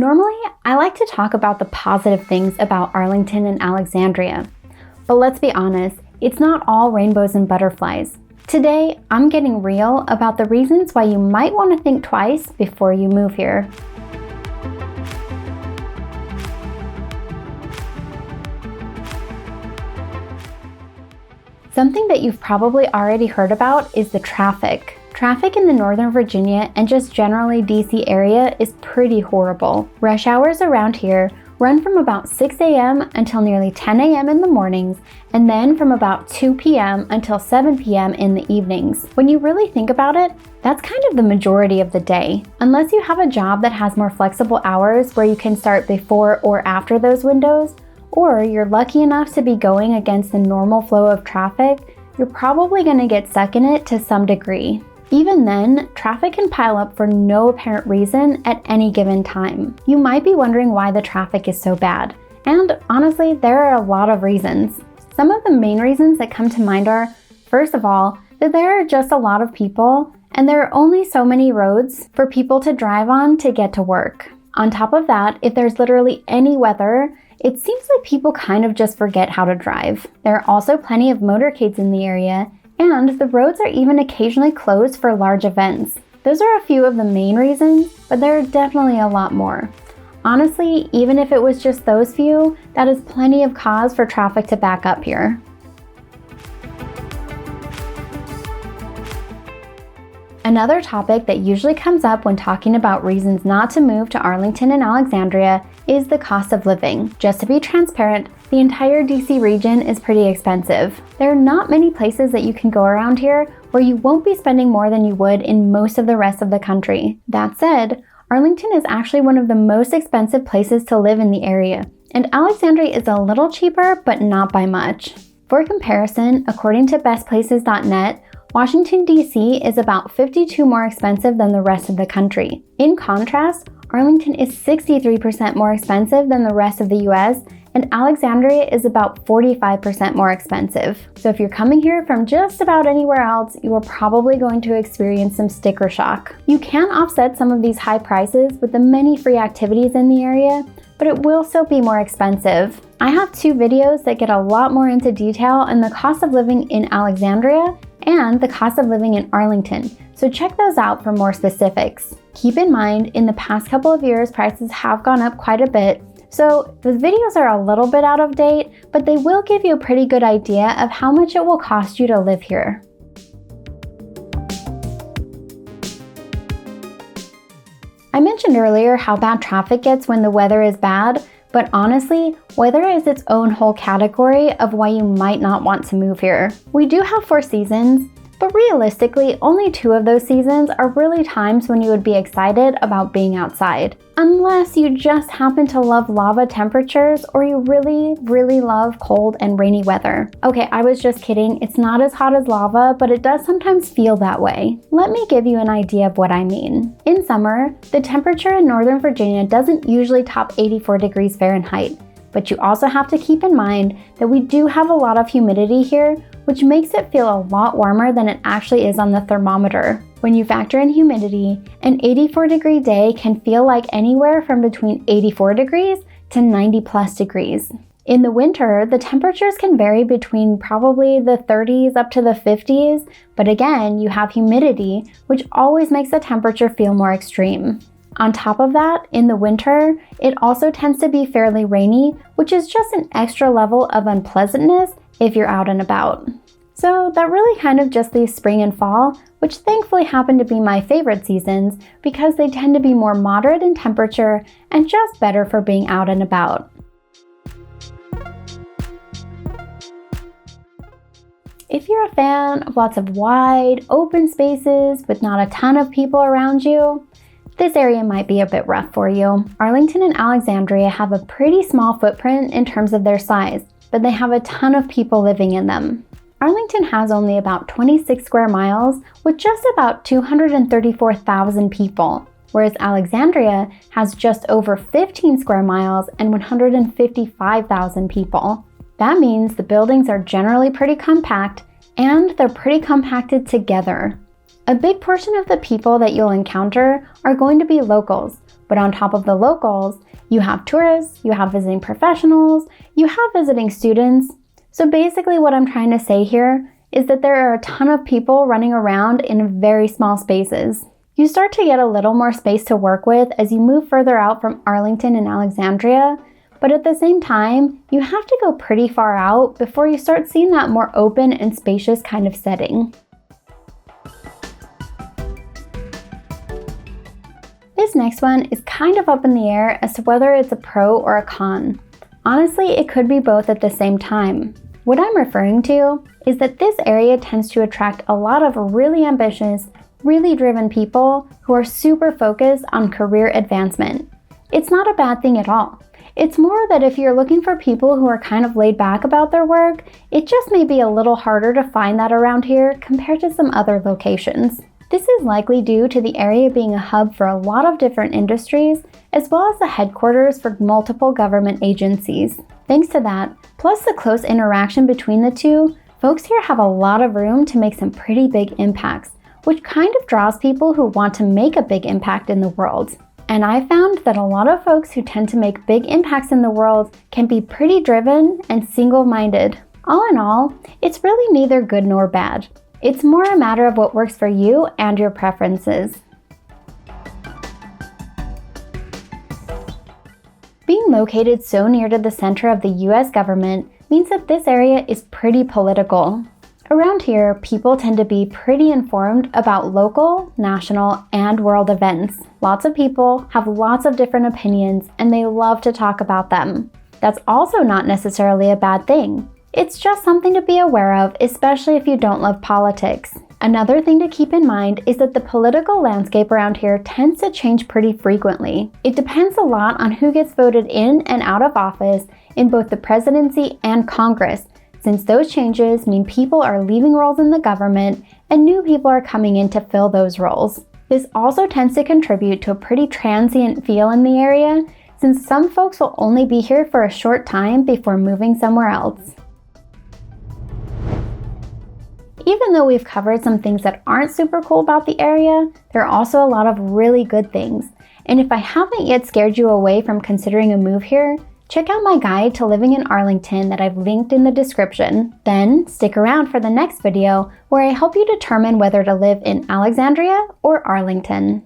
Normally, I like to talk about the positive things about Arlington and Alexandria. But let's be honest, it's not all rainbows and butterflies. Today, I'm getting real about the reasons why you might want to think twice before you move here. Something that you've probably already heard about is the traffic. Traffic in the Northern Virginia and just generally DC area is pretty horrible. Rush hours around here run from about 6 a.m. until nearly 10 a.m. in the mornings, and then from about 2 p.m. until 7 p.m. in the evenings. When you really think about it, that's kind of the majority of the day. Unless you have a job that has more flexible hours where you can start before or after those windows, or you're lucky enough to be going against the normal flow of traffic, you're probably going to get stuck in it to some degree. Even then, traffic can pile up for no apparent reason at any given time. You might be wondering why the traffic is so bad. And honestly, there are a lot of reasons. Some of the main reasons that come to mind are, first of all, that there are just a lot of people and there are only so many roads for people to drive on to get to work. On top of that, if there's literally any weather, it seems like people kind of just forget how to drive. There are also plenty of motorcades in the area, and the roads are even occasionally closed for large events. Those are a few of the main reasons, but there are definitely a lot more. Honestly, even if it was just those few, that is plenty of cause for traffic to back up here. Another topic that usually comes up when talking about reasons not to move to Arlington and Alexandria is the cost of living. Just to be transparent, the entire DC region is pretty expensive. There are not many places that you can go around here where you won't be spending more than you would in most of the rest of the country. That said, Arlington is actually one of the most expensive places to live in the area, and Alexandria is a little cheaper, but not by much. For comparison, according to bestplaces.net, Washington, D.C. is about 52% more expensive than the rest of the country. In contrast, Arlington is 63% more expensive than the rest of the US, and Alexandria is about 45% more expensive. So if you're coming here from just about anywhere else, you are probably going to experience some sticker shock. You can offset some of these high prices with the many free activities in the area, but it will still be more expensive. I have 2 videos that get a lot more into detail on the cost of living in Alexandria and the cost of living in Arlington, so check those out for more specifics. Keep in mind, in the past couple of years, prices have gone up quite a bit, so the videos are a little bit out of date, but they will give you a pretty good idea of how much it will cost you to live here. I mentioned earlier how bad traffic gets when the weather is bad, but honestly, weather is its own whole category of why you might not want to move here. We do have 4 seasons, but realistically, only 2 of those seasons are really times when you would be excited about being outside. Unless you just happen to love lava temperatures or you really love cold and rainy weather. Okay, I was just kidding. It's not as hot as lava, but it does sometimes feel that way. Let me give you an idea of what I mean. In summer, the temperature in Northern Virginia doesn't usually top 84 degrees Fahrenheit, but you also have to keep in mind that we do have a lot of humidity here, which makes it feel a lot warmer than it actually is on the thermometer. When you factor in humidity, an 84-degree day can feel like anywhere from between 84 degrees to 90+ degrees. In the winter, the temperatures can vary between probably the 30s up to the 50s, but again, you have humidity, which always makes the temperature feel more extreme. On top of that, in the winter, it also tends to be fairly rainy, which is just an extra level of unpleasantness if you're out and about. So that really kind of just leaves spring and fall, which thankfully happen to be my favorite seasons because they tend to be more moderate in temperature and just better for being out and about. If you're a fan of lots of wide, open spaces with not a ton of people around you, this area might be a bit rough for you. Arlington and Alexandria have a pretty small footprint in terms of their size, but they have a ton of people living in them. Arlington has only about 26 square miles with just about 234,000 people, whereas Alexandria has just over 15 square miles and 155,000 people. That means the buildings are generally pretty compact and they're pretty compacted together. A big portion of the people that you'll encounter are going to be locals, But on top of the locals, you have tourists, you have visiting professionals, you have visiting students. So basically what I'm trying to say here is that there are a ton of people running around in very small spaces. You start to get a little more space to work with as you move further out from Arlington and Alexandria, but at the same time, you have to go pretty far out before you start seeing that more open and spacious kind of setting. This next one is kind of up in the air as to whether it's a pro or a con. Honestly, it could be both at the same time. What I'm referring to is that this area tends to attract a lot of really ambitious, really driven people who are super focused on career advancement. It's not a bad thing at all. It's more that if you're looking for people who are kind of laid back about their work, it just may be a little harder to find that around here compared to some other locations. This is likely due to the area being a hub for a lot of different industries, as well as the headquarters for multiple government agencies. Thanks to that, plus the close interaction between the two, folks here have a lot of room to make some pretty big impacts, which kind of draws people who want to make a big impact in the world. And I found that a lot of folks who tend to make big impacts in the world can be pretty driven and single-minded. All in all, it's really neither good nor bad. It's more a matter of what works for you and your preferences. Being located so near to the center of the US government means that this area is pretty political. Around here, people tend to be pretty informed about local, national, and world events. Lots of people have lots of different opinions and they love to talk about them. That's also not necessarily a bad thing. It's just something to be aware of, especially if you don't love politics. Another thing to keep in mind is that the political landscape around here tends to change pretty frequently. It depends a lot on who gets voted in and out of office in both the presidency and Congress, since those changes mean people are leaving roles in the government and new people are coming in to fill those roles. This also tends to contribute to a pretty transient feel in the area, since some folks will only be here for a short time before moving somewhere else. Even though we've covered some things that aren't super cool about the area, there are also a lot of really good things. And if I haven't yet scared you away from considering a move here, check out my guide to living in Arlington that I've linked in the description. Then stick around for the next video where I help you determine whether to live in Alexandria or Arlington.